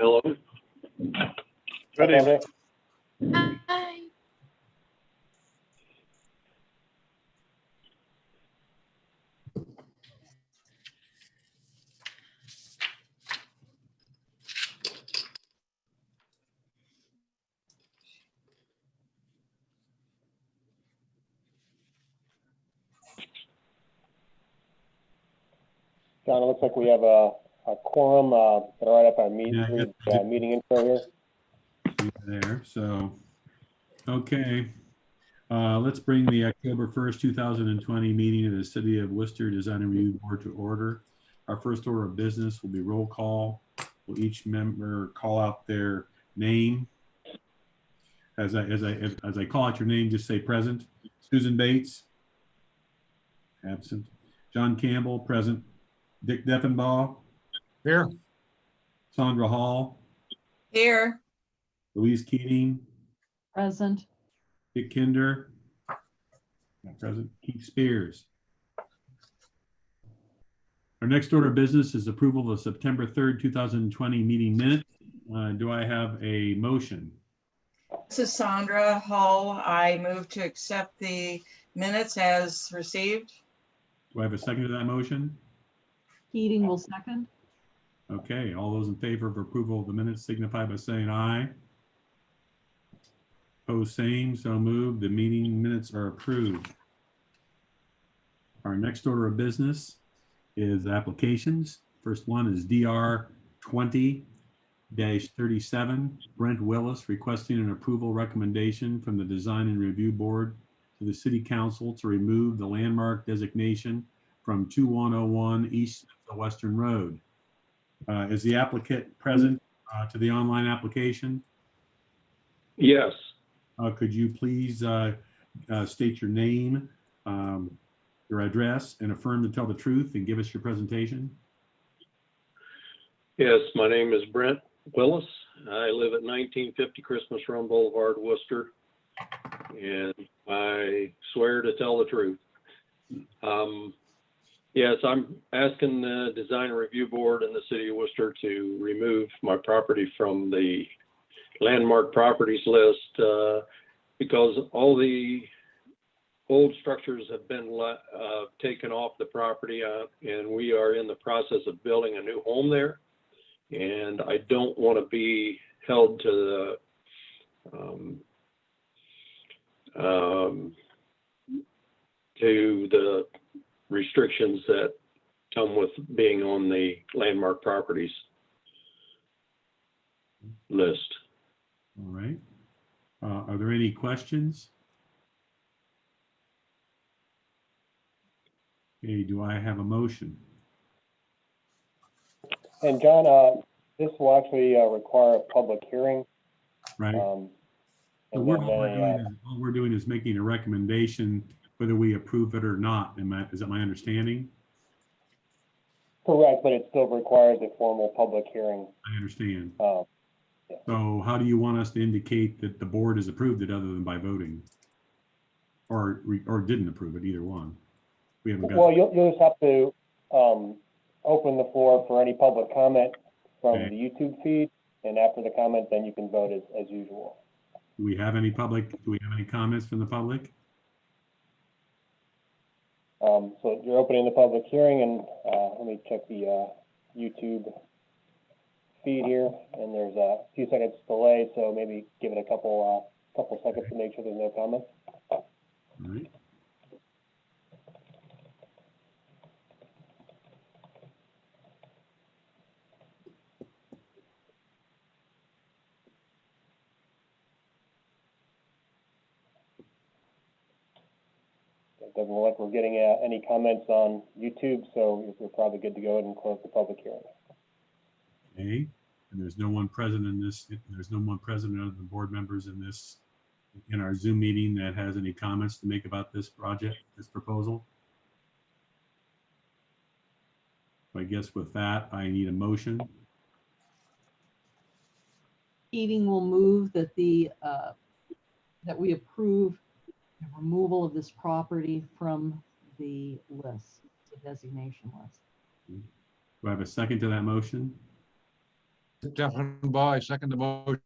Hello. Good evening. Hi. John, it looks like we have a quorum. Gonna write up our Yeah, I meeting, got- meeting intro here. There, so, okay. Let's bring the October 1st, 2020 meeting of the City of Worcester Design and Review Board to order. Our first order of business will be roll call. Will each member call out their name? As I call out your name, just say present. Susan Bates? Absent. John Campbell, present. Dick Deffenbaugh? Here. Sandra Hall? Here. Louise Keating? Present. Dick Kinder? Not present. Keith Spears? Our next order of business is approval of September 3rd, 2020 meeting minutes. Do I have a motion? This is Sandra Hall. I move to accept the minutes as received. Do I have a second to that motion? Keating will second. Okay, all those in favor of approval of the minutes signify by saying aye. Opposed, same, so moved. The meeting minutes are approved. Our next order of business is applications. First one is DR 20-37, Brent Willis requesting an approval recommendation from the Design and Review Board to the City Council to remove the landmark designation from 2101 East Western Road. Is the applicant present to the online application? Yes. Could you please state your name, your address, and affirm to tell the truth and give us your presentation? Yes, my name is Brent Willis. I live at 1950 Christmas Run Boulevard, Worcester, and I swear to tell the truth. Yes, I'm asking the Design and Review Board in the City of Worcester to remove my property from the landmark properties list because all the old structures have been taken off the property and we are in the process of building a new home there. And I don't want to be held to the restrictions that come with being on the landmark properties list. All right. Are there any questions? Okay, do I have a motion? And John, this will actually require a public hearing. Right. And So then all we're doing is making a recommendation whether we approve it or not. Is that my understanding? correct, but it still requires a formal public hearing. I understand. Yeah. So how do you want us to indicate that the board has approved it other than by voting? Or didn't approve it, either one? We haven't got. Well, you'll just have to open the floor for any public comment from Okay. the YouTube feed, and after the comment, then you can vote as usual. Do we have any comments from the public? So you're opening the public hearing, and let me check the YouTube feed here, and there's a few seconds delay, so maybe give it a couple seconds to make sure there's no comments. All right. It doesn't look like we're getting any comments on YouTube, so we're probably good to go ahead and close the public hearing. Okay, and there's no one present in this, there's no one present other than board members in our Zoom meeting that has any comments to make about this project, this proposal. I guess with that, I need a motion. Keating will move that that we approve the removal of this property from the list, the designation list. Do I have a second to that motion? Deffenbaugh, I second the motion.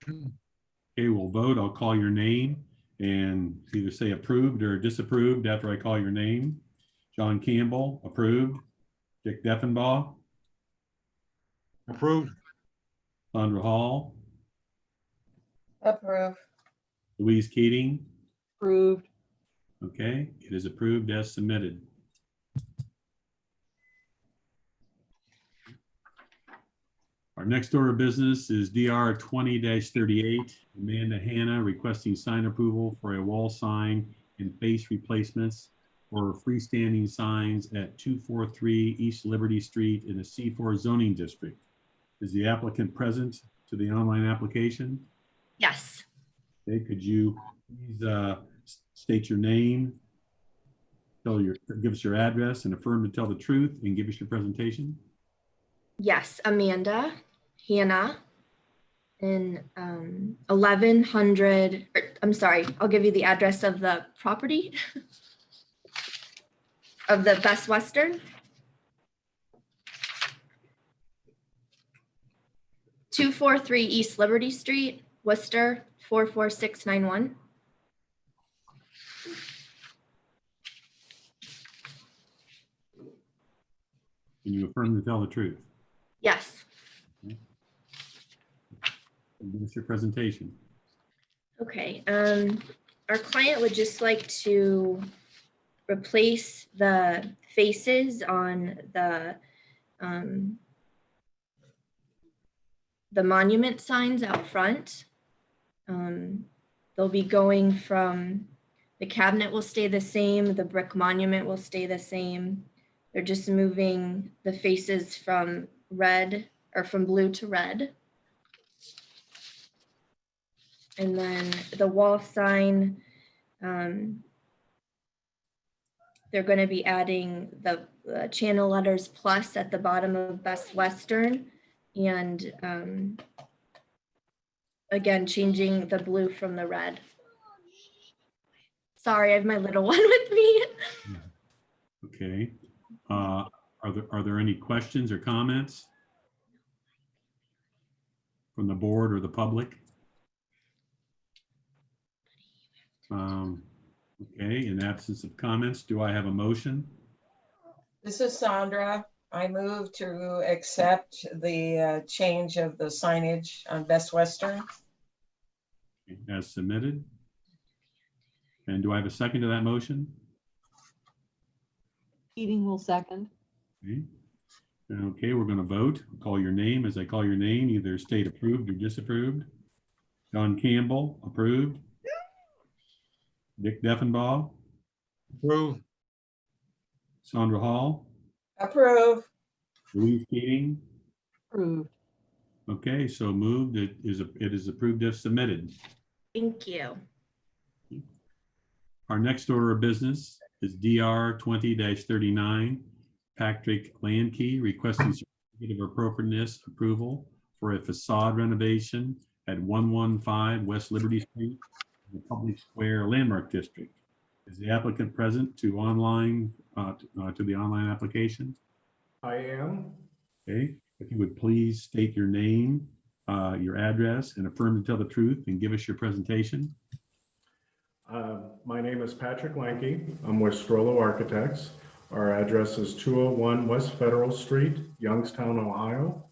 Okay, we'll vote. I'll call your name and either say approved or disapproved after I call your name. John Campbell, approved. Dick Deffenbaugh, Approved. Sandra Hall, Approve. Louise Keating. Approved. Okay, it is approved as submitted. Our next order of business is DR 20-38. Amanda Hanna requesting sign approval for a wall sign and face replacements for freestanding signs at 243 East Liberty Street in the C4 zoning district. Is the applicant present to the online application? Yes. Okay, could you please state your name, give us your address, and affirm to tell the truth, and give us your presentation? Yes, Amanda Hanna in 1100, I'm sorry, I'll give you the address of the property of the Best Western. 243 East Liberty Street, Worcester, 44691. Can you affirm to tell the truth? Yes. And give us your presentation. Okay, our client would just like to replace the faces on the monument signs out front. They'll be going from, the cabinet will stay the same, the brick monument will stay the same. They're just moving the faces from red or from blue to red. And then the wall sign, they're going to be adding the channel letters plus at the bottom of Best Western, and again, changing the blue from the red. Sorry, I have my little one with me. Okay. Are there any questions or comments from the board or the public? Okay, in absence of comments, do I have a motion? This is Sandra. I move to accept the change of the signage on Best Western. As submitted. And do I have a second to that motion? Keating will second. Okay. Okay, we're going to vote. I'll call your name. As I call your name, either state approved or disapproved. John Campbell, approved. Dick Deffenbaugh, Approved. Sandra Hall, Approve. Louise Keating. Approved. Okay, so moved. It is approved as submitted. Thank you. Our next order of business is DR 20-39. Patrick Landkey requesting certificate of appropriateness approval for a facade renovation at 115 West Liberty Street, in the Public Square Landmark District. Is the applicant present to online to the online application? I am. Okay, if you would please state your name, your address, and affirm to tell the truth, and give us your presentation. My name is Patrick Lanke. I'm with Strollo Architects. Our address is 201 West Federal Street, Youngstown, Ohio.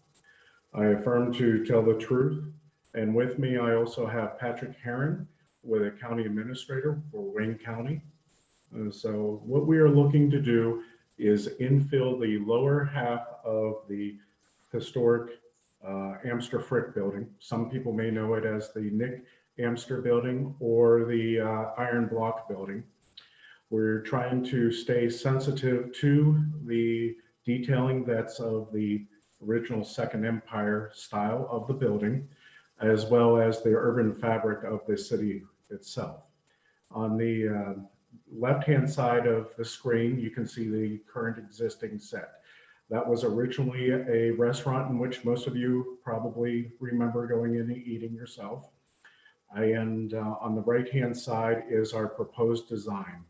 I affirm to tell the truth. And with me, I also have Patrick Herron, with a county administrator for Wayne County. So what we are looking to do is infill the lower half of the historic Amster Frick building. Some people may know it as the Nick Amster building or the Iron Block building. We're trying to stay sensitive to the detailing that's of the original Second Empire style of the building, as well as the urban fabric of the city itself. On the left-hand side of the screen, you can see the current existing set. That was originally a restaurant in which most of you probably remember going in and eating yourself. And on the right-hand side is our proposed design.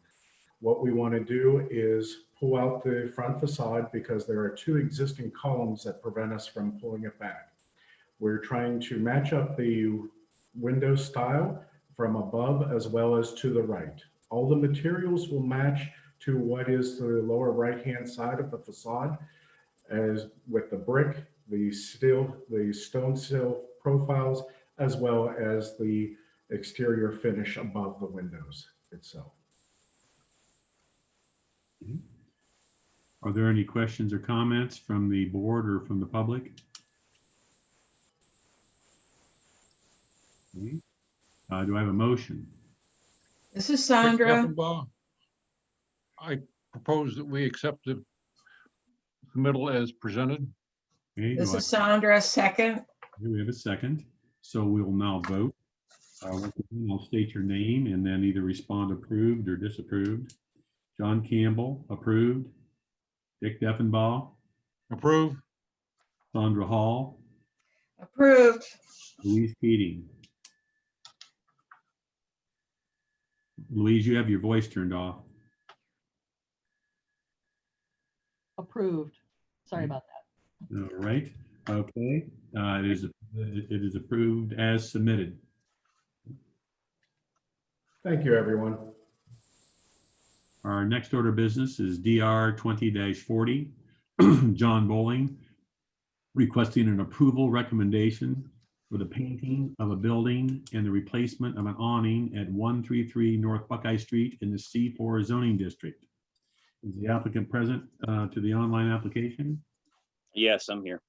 What we want to do is pull out the front facade because there are two existing columns that prevent us from pulling it back. We're trying to match up the window style from above as well as to the right. All the materials will match to what is the lower right-hand side of the facade, as with the brick, the stone sill profiles, as well as the exterior finish above the windows itself. Are there any questions or comments from the board or from the public? Okay. Do I have a motion? This is Sandra. Effenbaugh. I propose that we accept the middle as presented. Okay, This is Sandra, second. we have a second. So we will now vote. Once again, I'll state your name and then either respond approved or disapproved. John Campbell, approved. Dick Effenbaugh, Approve. Sandra Hall, Approved. Louise Keating. Louise, you have your voice turned off. Approved. Sorry about that. All right. Okay. It is approved as submitted. Thank you, everyone. Our next order of business is DR 20-40. John Bowling requesting an approval recommendation for the painting of a building and the replacement of an awning at 133 North Buckeye Street in the C4 zoning district. Is the applicant present to the online application? Yes, I'm here.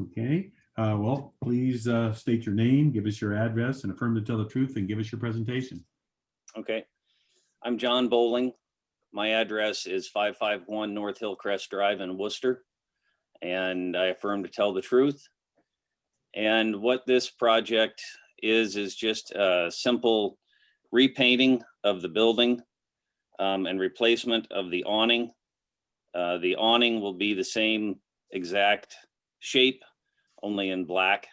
Okay. Well, please state your name, give us your address, and affirm to tell the truth, and give us your presentation. Okay. I'm John Bowling. My address is 551 North Hillcrest Drive in Worcester, and I affirm to tell the truth. And what this project is just a simple repainting of the building and replacement of the awning. The awning will be the same exact shape, only in black.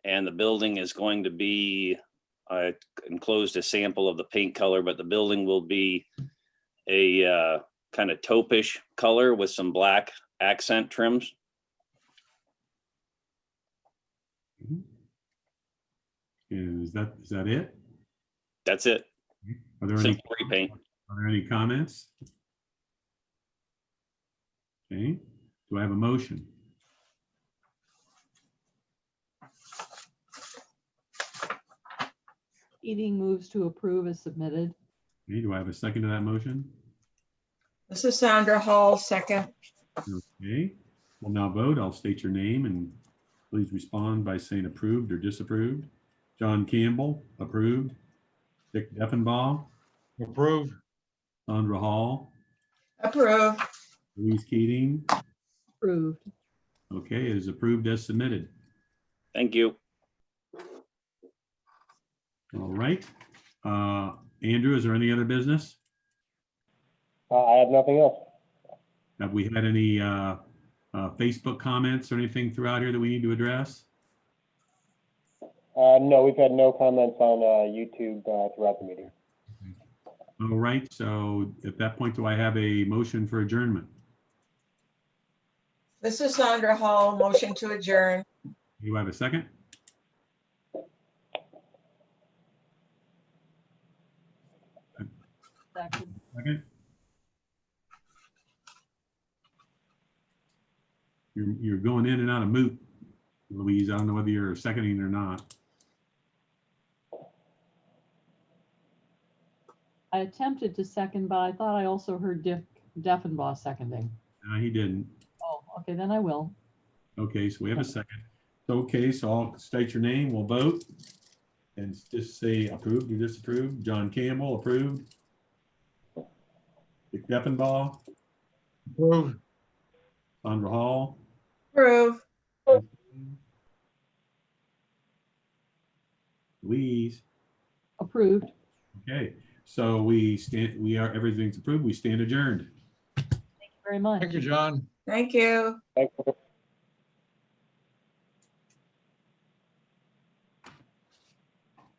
And the building is going to be, I enclosed a sample of the paint color, but the building will be a kind of taupe-ish color with some black accent trims. Is that it? That's it. Are there any, Simple repaint. are there any comments? Okay. Do I have a motion? Keating moves to approve as submitted. Okay. Do I have a second to that motion? This is Sandra Hall, second. Okay. We'll now vote. I'll state your name and please respond by saying approved or disapproved. John Campbell, approved. Dick Effenbaugh, Approve. Sandra Hall, Approved. Louise Keating. Approved. Okay, it is approved as submitted. Thank you. All right. Andrew, is there any other business? I have nothing else. Have we had any Facebook comments or anything throughout here that we need to address? No, we've had no comments on YouTube throughout the meeting. All right, so at that point, do I have a motion for adjournment? This is Sandra Hall, motion to adjourn. Do I have a second? Second. Second? You're going in and out of mute, Louise. I don't know whether you're seconding or not. I attempted to second, but I thought I also heard Dick Effenbaugh seconding. No, he didn't. Oh, okay, then I will. Okay, so we have a second. Okay, so I'll state your name, we'll vote. And just say approved or disapproved. John Campbell, approved. Dick Effenbaugh, Approve. Sandra Hall, Approve. Louise. Approved. Okay, so everything's approved. We stand adjourned. Thank you very much. Thank you, John. Thank you. Thanks for